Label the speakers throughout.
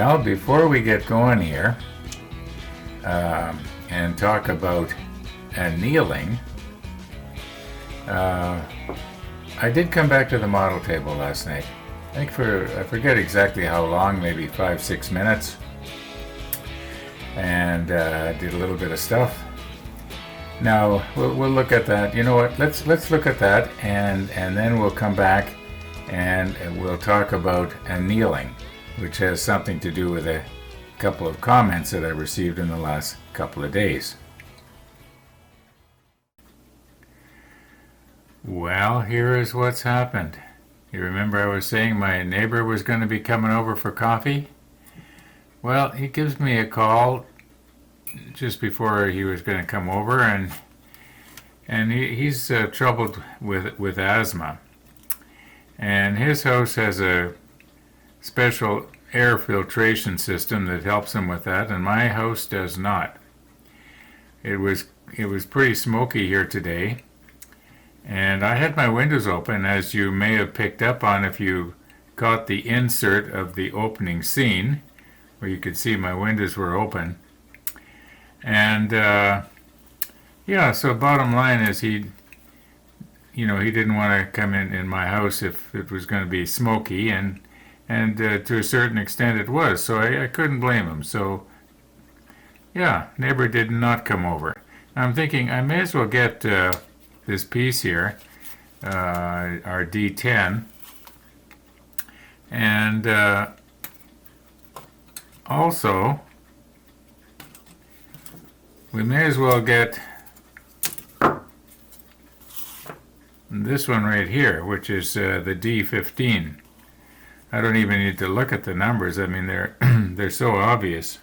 Speaker 1: Well, before we get going here and talk about annealing, I did come back to the model table last night. I forget exactly how long, maybe 5-6 minutes, and did a little bit of stuff. Now we'll look at that. You know what? Let's look at that, and then we'll come back and we'll talk about annealing, which has something to do with a couple of comments that I received in the last couple of days. Well, here is what's happened. You remember I was saying my neighbor was going to be coming over for coffee? Well, he gives me a call just before he was going to come over, and he's troubled with asthma. And his house has a special air filtration system that helps him with that, and my house does not. It was pretty smoky here today, and I had my windows open, as you may have picked up on if you caught the insert of the opening scene, where you could see my windows were open. And yeah, so bottom line is he didn't want to come in my house if it was going to be smoky, and to a certain extent it was, so I couldn't blame him. So yeah, neighbor did not come over. I'm thinking I may as well get this piece here, our D10, and also we may as well get this one right here, which is the D15. I don't even need to look at the numbers. I mean, they're so obvious.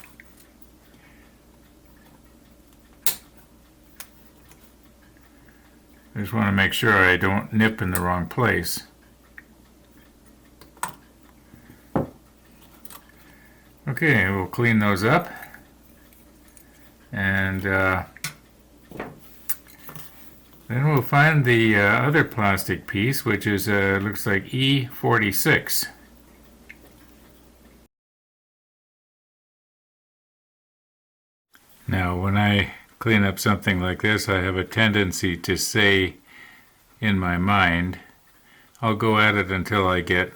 Speaker 1: I just want to make sure I don't nip in the wrong place. Okay, we'll clean those up. And then we'll find the other plastic piece, which is looks like E46. Now, when I clean up something like this, I have a tendency to say in my mind, I'll go at it until I get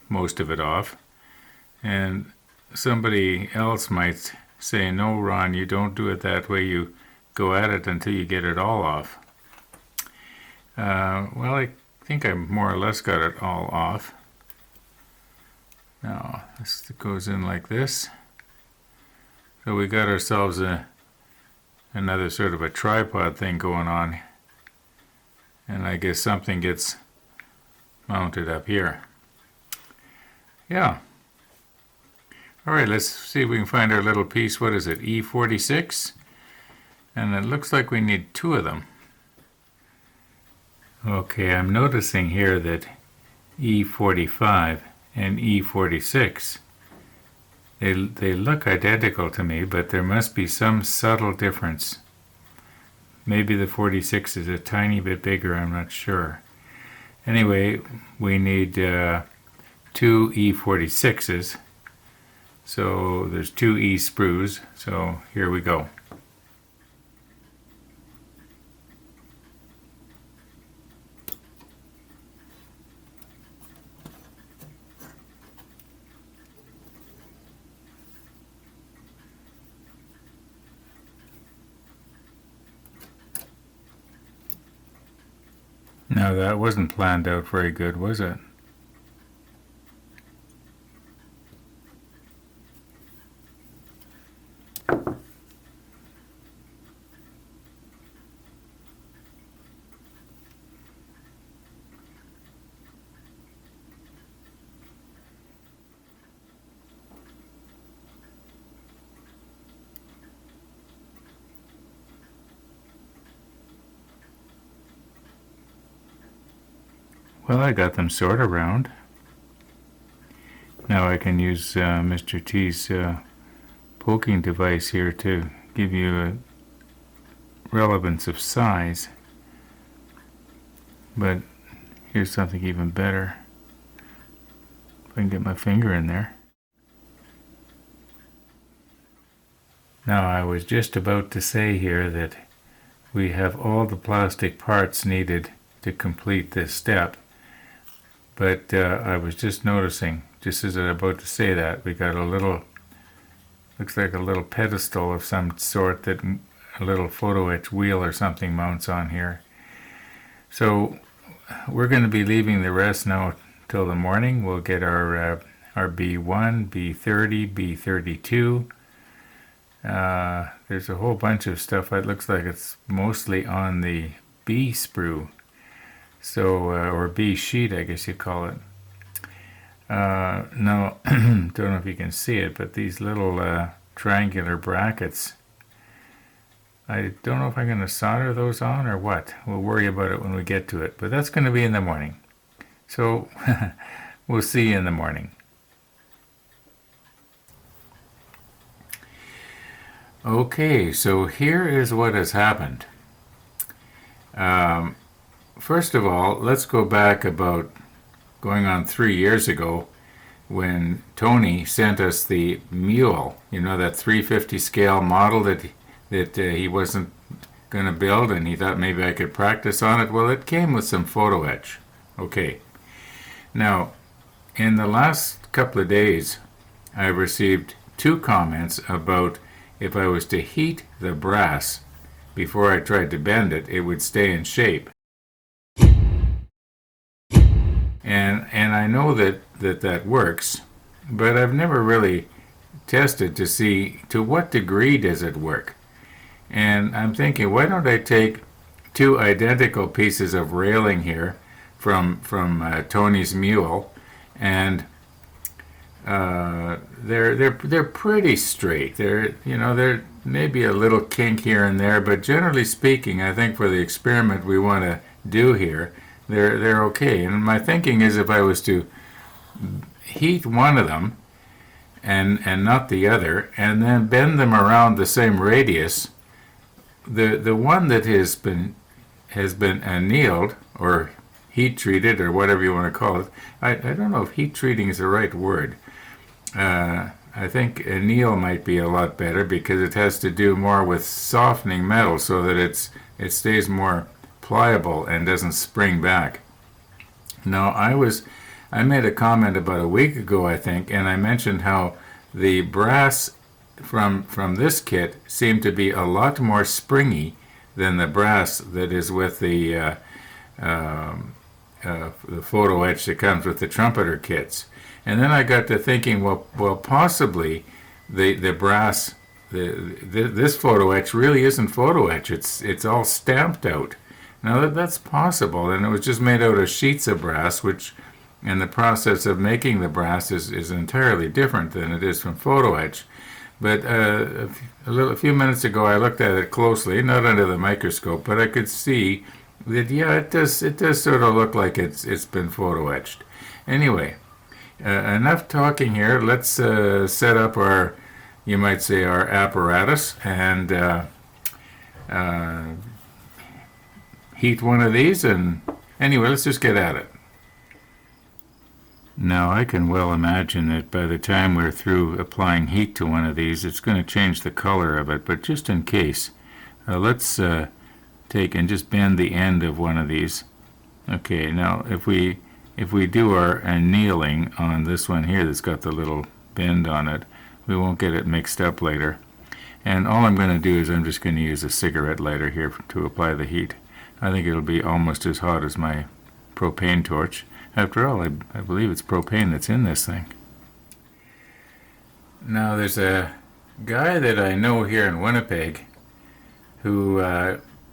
Speaker 1: most of it off. And somebody else might say, no, Ron, you don't do it that way. You go at it until you get it all off. Well, I think I more or less got it all off. Now, this goes in like this. So we got ourselves another sort of a tripod thing going on. And I guess something gets mounted up here. Yeah. All right, let's see if we can find our little piece. What is it, E46? And it looks like we need 2 of them. Okay, I'm noticing here that E45 and E46, they look identical to me, but there must be some subtle difference. Maybe the 46 is a tiny bit bigger, I'm not sure. Anyway, we need 2 E46s. So there's 2 E sprues, so here we go. Now that wasn't planned out very good, was it? Well, I got them sort of round. Now I can use Mr. T's poking device here to give you a relevance of size. But here's something even better. If I can get my finger in there. Now, I was just about to say here that we have all the plastic parts needed to complete this step, but I was just noticing, just as I was about to say that, we got a little, looks like a little pedestal of some sort that a little photo etch wheel or something mounts on here. So we're going to be leaving the rest now till the morning. We'll get our B1, B30, B32. There's a whole bunch of stuff. It looks like it's mostly on the B sprue, so or B sheet, I guess you call it. No, don't know if you can see it, but these little triangular brackets, I don't know if I'm going to solder those on or what. We'll worry about it when we get to it, but that's going to be in the morning. So we'll see you in the morning. Okay, so here is what has happened. First of all, let's go back about going on 3 years ago when Tony sent us the mule, you know, that 350 scale model that he wasn't going to build, and he thought maybe I could practice on it. Well, it came with some photo etch. Okay. Now, in the last couple of days, I received 2 comments about if I was to heat the brass before I tried to bend it, it would stay in shape. And I know that works, but I've never really tested to see to what degree does it work. And I'm thinking, why don't I take 2 identical pieces of railing here from Tony's mule, and they're pretty straight. They're maybe a little kink here and there, but generally speaking, I think for the experiment we want to do here, they're okay. And my thinking is if I was to heat one of them and not the other, and then bend them around the same radius, the one that has been annealed or heat treated or whatever you want to call it. I don't know if heat treating is the right word. I think anneal might be a lot better because it has to do more with softening metal so that it stays more pliable and doesn't spring back. Now, I made a comment about a week ago, I think, and I mentioned how the brass from this kit seemed to be a lot more springy than the brass that is with the photo etch that comes with the Trumpeter kits. And then I got to thinking, well, possibly the brass, this photo etch really isn't photo etch. It's all stamped out. Now that's possible, and it was just made out of sheets of brass, which, and the process of making the brass is entirely different than it is from photo etch. But a few minutes ago, I looked at it closely, not under the microscope, but I could see that it does sort of look like it's been photo etched. Anyway. Enough talking here. Let's set up our, you might say, our apparatus and heat one of these. And anyway, let's just get at it. Now, I can well imagine that by the time we're through applying heat to one of these, it's going to change the color of it. But just in case, let's take and just bend the end of one of these. Okay, now if we do our annealing on this one here that's got the little bend on it, we won't get it mixed up later. And all I'm going to do is I'm just going to use a cigarette lighter here to apply the heat. I think it'll be almost as hot as my propane torch. After all, I believe it's propane that's in this thing. Now there's a guy that I know here in Winnipeg who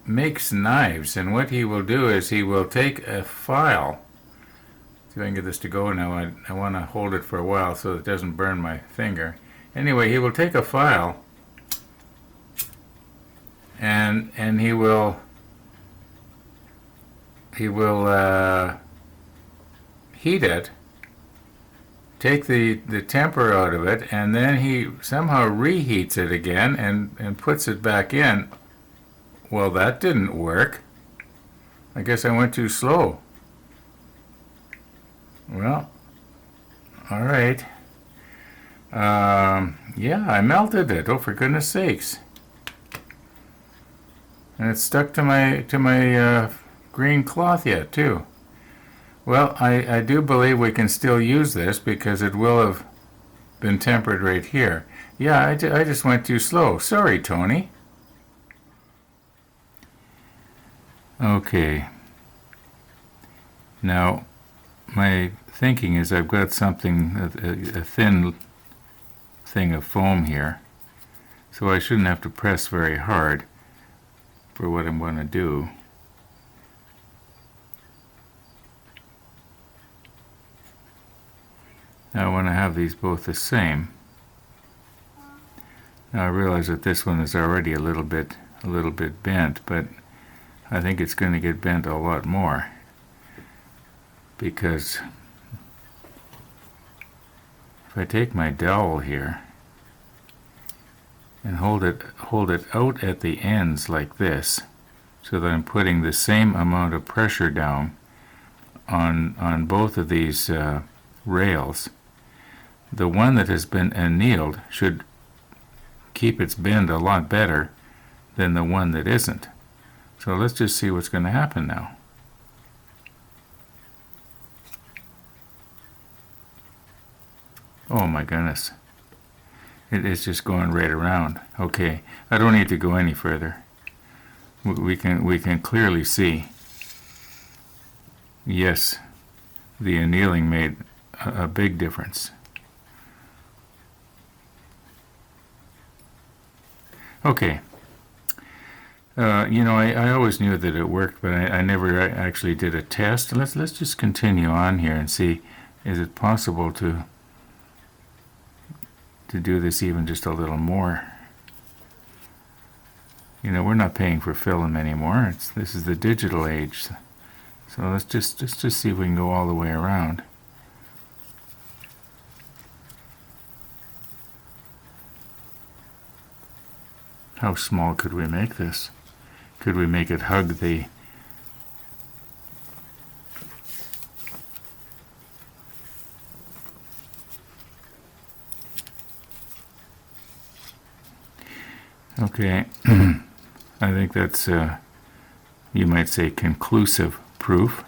Speaker 1: makes knives, and what he will do is he will take a file. See if I can get this to go now. I want to hold it for a while so it doesn't burn my finger. Anyway, he will take a file and he will heat it, take the temper out of it, and then he somehow reheats it again and puts it back in. Well, that didn't work. I guess I went too slow. Well, all right. Yeah, I melted it. Oh, for goodness sakes! And it's stuck to my green cloth yet too. Well, I do believe we can still use this because it will have been tempered right here. Yeah, I just went too slow. Sorry, Tony. Okay. Now, my thinking is I've got something, a thin thing of foam here, so I shouldn't have to press very hard for what I'm going to do. Now I want to have these both the same. Now I realize that this one is already a little bit bent, but I think it's going to get bent a lot more because if I take my dowel here and hold it out at the ends like this, so that I'm putting the same amount of pressure down on both of these rails, the one that has been annealed should keep its bend a lot better than the one that isn't. So let's just see what's going to happen now. Oh my goodness. It is just going right around. Okay, I don't need to go any further. We can clearly see. Yes, the annealing made a big difference. Okay. I always knew that it worked, but I never actually did a test. Let's just continue on here and see, is it possible to do this even just a little more? We're not paying for film anymore. This is the digital age. So let's just see if we can go all the way around. How small could we make this? Could we make it hug the... Okay, I think that's, you might say, conclusive proof.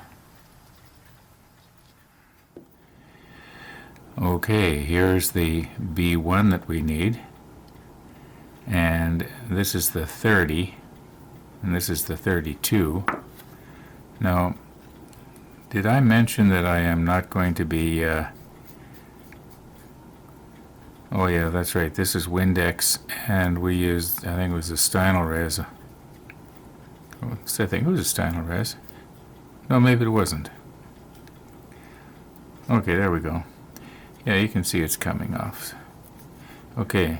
Speaker 1: Okay, here's the B1 that we need. And this is the 30, and this is the 32. Now, did I mention that I am not going to be... Oh yeah, that's right, this is Windex, and we used, I think it was a Stynylrez. I think it was a Stynylrez. No, maybe it wasn't. Okay, there we go. Yeah, you can see it's coming off. Okay,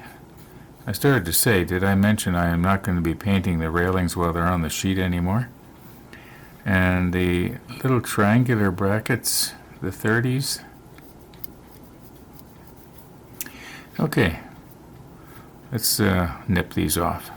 Speaker 1: I started to say, did I mention I am not going to be painting the railings while they're on the sheet anymore? And the little triangular brackets, the 30s. Okay, let's nip these off.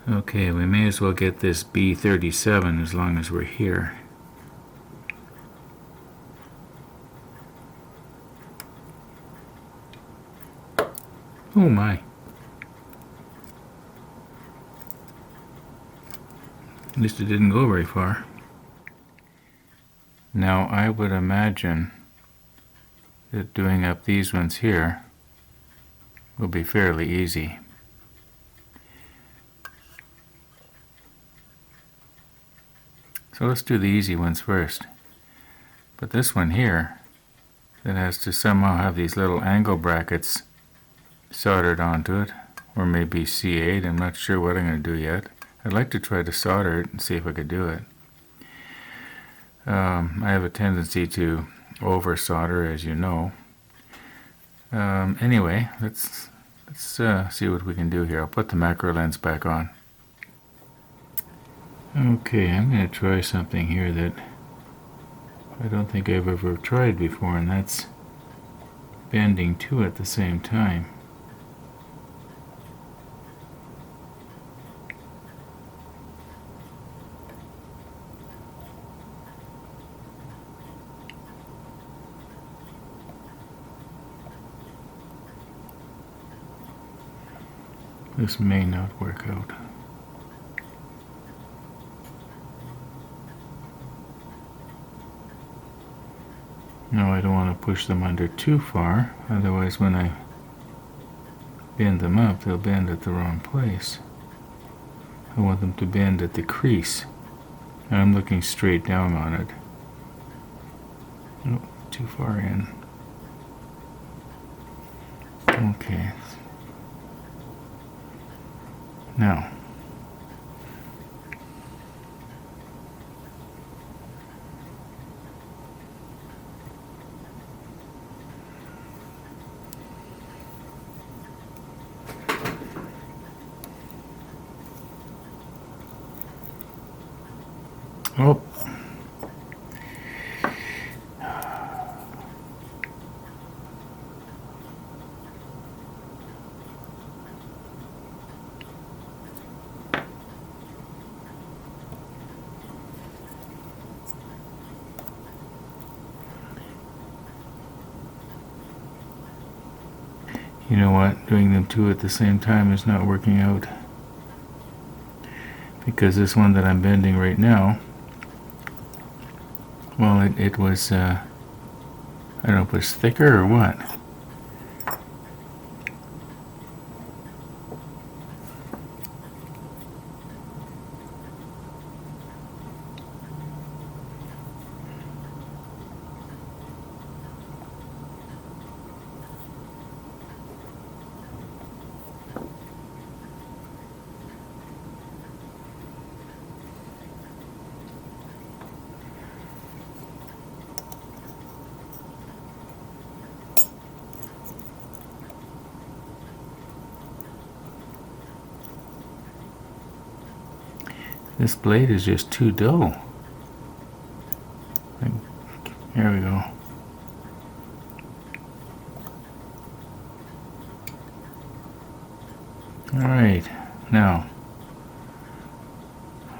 Speaker 1: Okay, we may as well get this B37 as long as we're here. Oh my. At least it didn't go very far. Now I would imagine that doing up these ones here will be fairly easy. So let's do the easy ones first. But this one here, that has to somehow have these little angle brackets soldered onto it, or maybe C8, I'm not sure what I'm going to do yet. I'd like to try to solder it and see if I could do it. I have a tendency to over solder, as you know. Anyway, let's see what we can do here. I'll put the macro lens back on. Okay, I'm going to try something here that I don't think I've ever tried before, and that's bending two at the same time. This may not work out. No, I don't want to push them under too far, otherwise when I bend them up, they'll bend at the wrong place. I want them to bend at the crease. And I'm looking straight down on it. Oh, too far in. Okay. Now, oh. You know what? Doing them two at the same time is not working out. Because this one that I'm bending right now, well, it was, I don't know if it was thicker or what. This blade is just too dull. Here we go. Alright, now,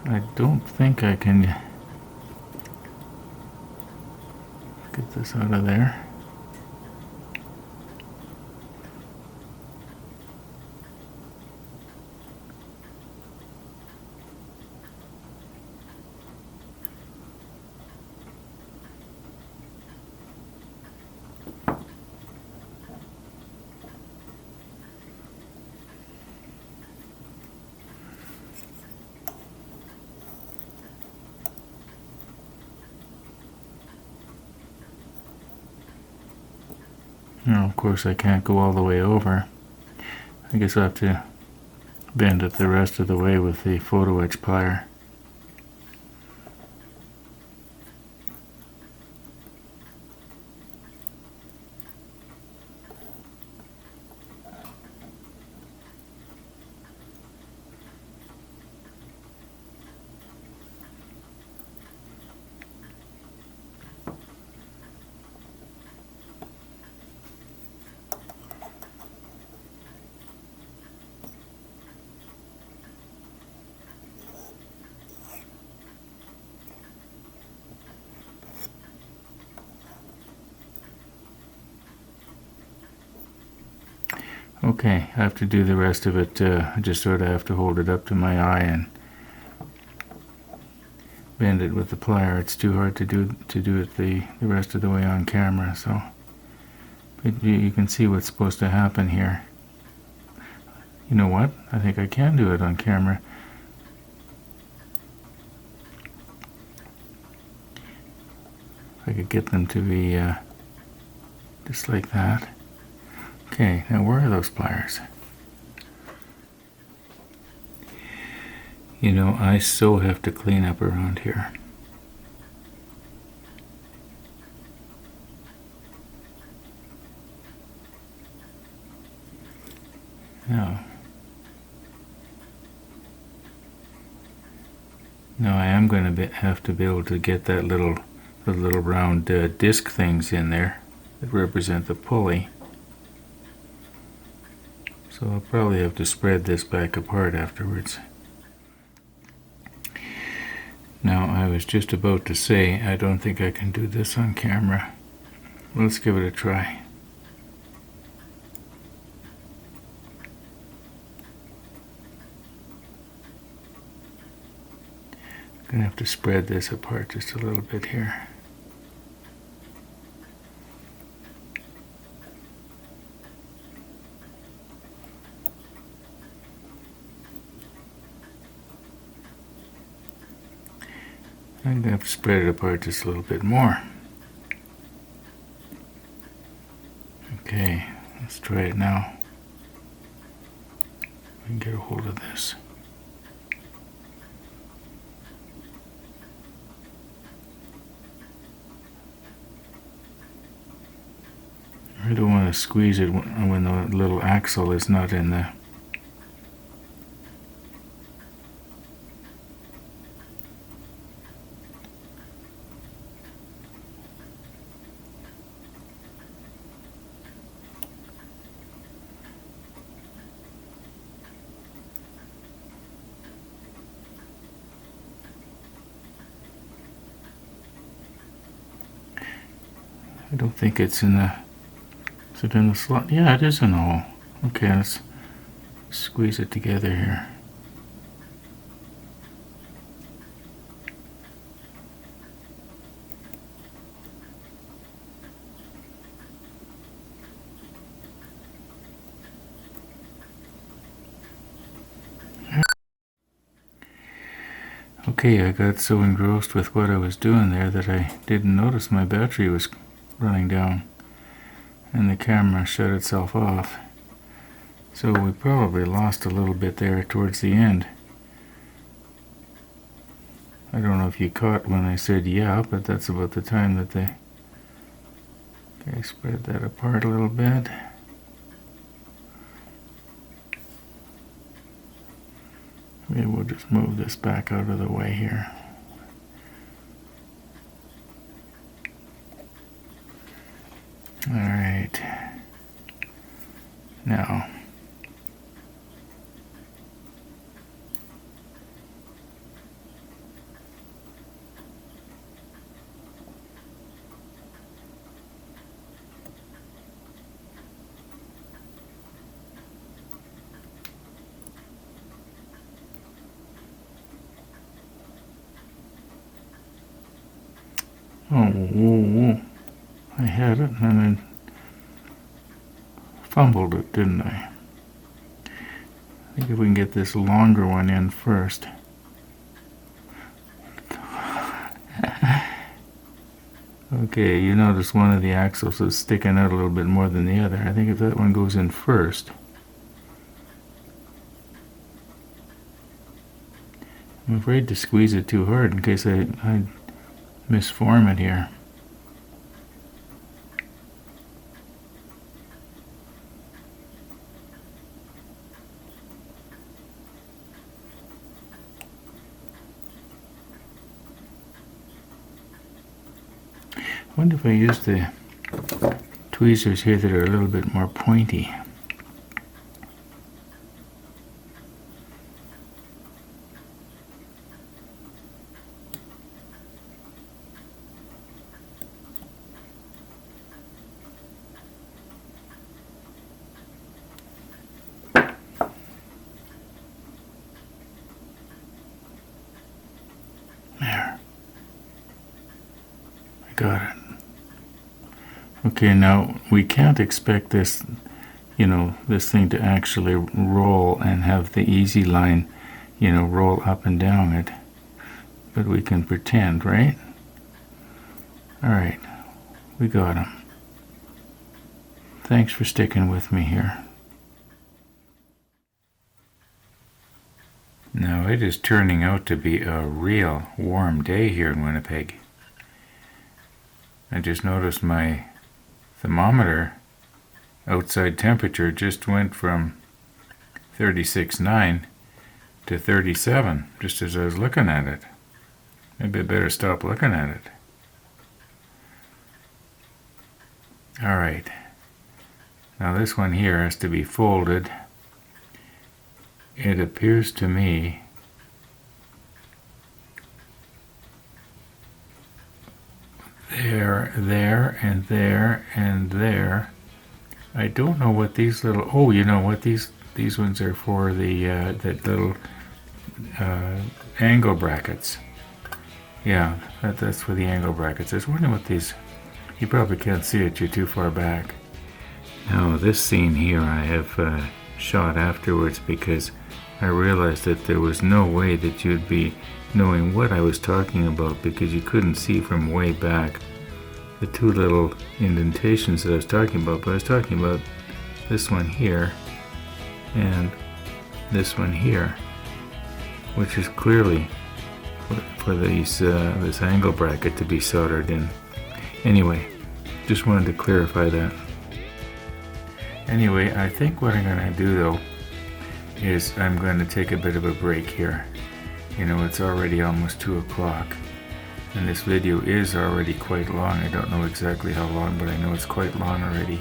Speaker 1: I don't think I can get this out of there. Now, of course, I can't go all the way over. I guess I'll have to bend it the rest of the way with the photo etch plier. Okay, I have to do the rest of it. I just sort of have to hold it up to my eye and bend it with the plier. It's too hard to do it the rest of the way on camera. So, but you can see what's supposed to happen here. You know what? I think I can do it on camera. If I could get them to be just like that. Okay, now where are those pliers? You know, I so have to clean up around here. Now I am going to have to be able to get the little round disc things in there that represent the pulley. So I'll probably have to spread this back apart afterwards. Now, I was just about to say, I don't think I can do this on camera. Let's give it a try. I'm going to have to spread this apart just a little bit here. I'm going to have to spread it apart just a little bit more. Okay, let's try it now. I can get a hold of this. I don't want to squeeze it when the little axle is not in the... I don't think it's in the... Is it in the slot? Yeah, it is in the hole. Okay, let's squeeze it together here. Okay, I got so engrossed with what I was doing there that I didn't notice my battery was running down and the camera shut itself off. So we probably lost a little bit there towards the end. I don't know if you caught when I said yeah, but that's about the time that they... Okay, spread that apart a little bit. Maybe we'll just move this back out of the way here. All right. Now, whoa. I had it and then fumbled it, didn't I? I think if we can get this longer one in first. Okay, you notice one of the axles is sticking out a little bit more than the other. I think if that one goes in first. I'm afraid to squeeze it too hard in case I misform it here. I wonder if I use the tweezers here that are a little bit more pointy. Got it. Okay, now we can't expect this, this thing to actually roll and have the easy line, roll up and down it. But we can pretend, right? All right, we got him. Thanks for sticking with me here. Now it is turning out to be a real warm day here in Winnipeg. I just noticed my thermometer outside temperature just went from 36.9 to 37 just as I was looking at it. Maybe I better stop looking at it. All right. Now this one here has to be folded. It appears to me there, and there, and there. I don't know what these little, oh, you know what, these ones are for the, that little angle brackets. Yeah, that's for the angle brackets. I was wondering what these, you probably can't see it, you're too far back. Now this scene here I have shot afterwards because I realized that there was no way that you'd be knowing what I was talking about because you couldn't see from way back the two little indentations that I was talking about. But I was talking about this one here and this one here, which is clearly for these this angle bracket to be soldered in. Anyway, just wanted to clarify that. Anyway, I think what I'm going to do though is I'm going to take a bit of a break here. It's already almost 2 o'clock and this video is already quite long. I don't know exactly how long, but I know it's quite long already.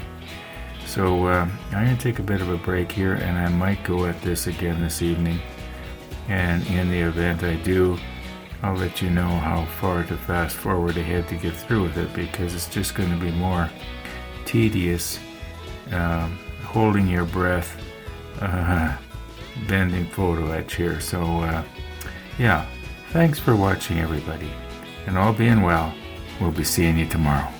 Speaker 1: So I'm going to take a bit of a break here and I might go at this again this evening, and in the event I do, I'll let you know how far to fast forward ahead to get through with it, because it's just going to be more tedious holding your breath bending photo etch here. So yeah, thanks for watching everybody, and all being well, we'll be seeing you tomorrow.